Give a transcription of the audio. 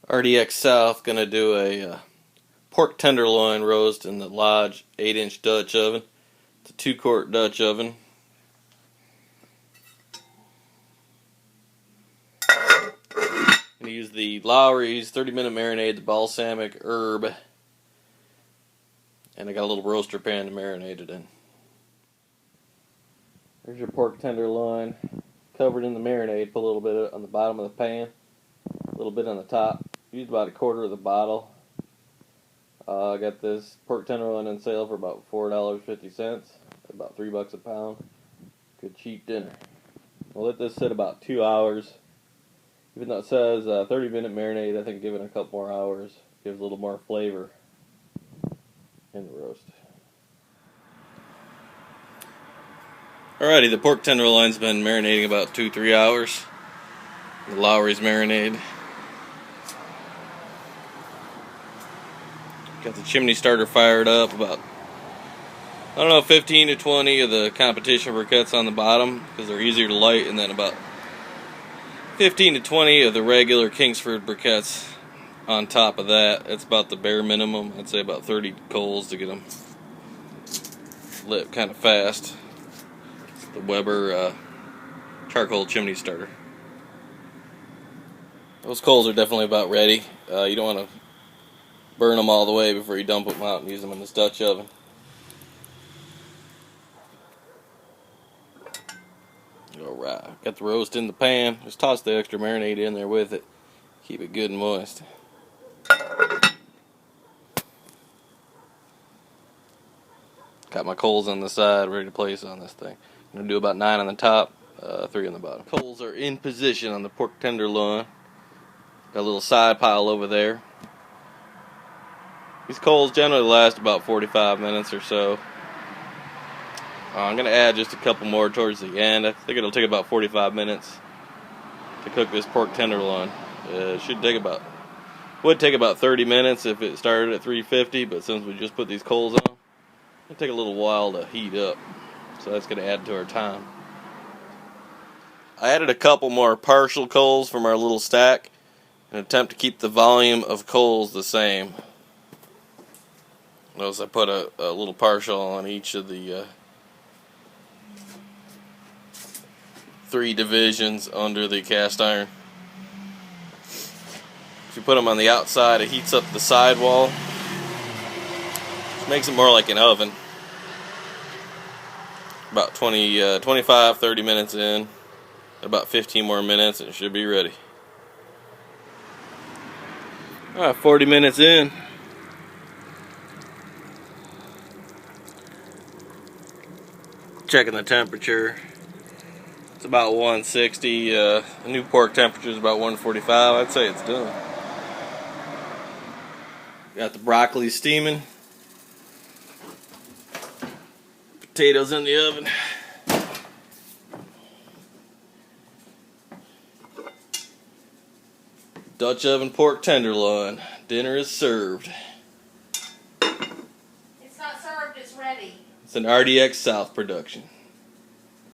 RDX South gonna do a pork tenderloin roast in the Lodge 8-inch Dutch oven. It's a 2-quart Dutch oven. I'm gonna use the Lowry's 30-minute marinade, the balsamic herb, and I got a little roaster pan to marinate it in. There's your pork tenderloin, covered in the marinade. Put a little bit on the bottom of the pan, a little bit on the top. Used about a quarter of the bottle. I got this pork tenderloin on sale for about $4.50, about $3 a pound. Good cheap dinner. We'll let this sit about 2 hours. Even though it says 30-minute marinade, I think giving it a couple more hours gives a little more flavor in the roast. Alrighty, the pork tenderloin's been marinating about 2-3 hours. The Lowry's marinade. Got the chimney starter fired up, about, 15 to 20 of the competition briquettes on the bottom, because they're easier to light, and then about 15 to 20 of the regular Kingsford briquettes on top of that. That's about the bare minimum. I'd say about 30 coals to get them lit kind of fast. It's the Weber charcoal chimney starter. Those coals are definitely about ready. You don't want to burn them all the way before you dump them out and use them in this Dutch oven. Alright, got the roast in the pan. Just toss the extra marinade in there with it. Keep it good and moist. Got my coals on the side ready to place on this thing. I'm going to do about 9 on the top, 3 on the bottom. Coals are in position on the pork tenderloin. Got a little side pile over there. These coals generally last about 45 minutes or so. I'm going to add just a couple more towards the end. I think it'll take about 45 minutes to cook this pork tenderloin. It would take about 30 minutes if it started at 350, but since we just put these coals on, it'll take a little while to heat up. So that's going to add to our time. I added a couple more partial coals from our little stack in an attempt to keep the volume of coals the same. Notice I put a little partial on each of the 3 divisions under the cast iron. If you put them on the outside, it heats up the sidewall, which makes it more like an oven. About 25-30 minutes in, about 15 more minutes, and it should be ready. Alright, 40 minutes in. Checking the temperature. It's about 160. The new pork temperature is about 145. I'd say it's done. Got the broccoli steaming. Potatoes in the oven. Dutch oven pork tenderloin. Dinner is served. It's not served, it's ready. It's an RDX South production.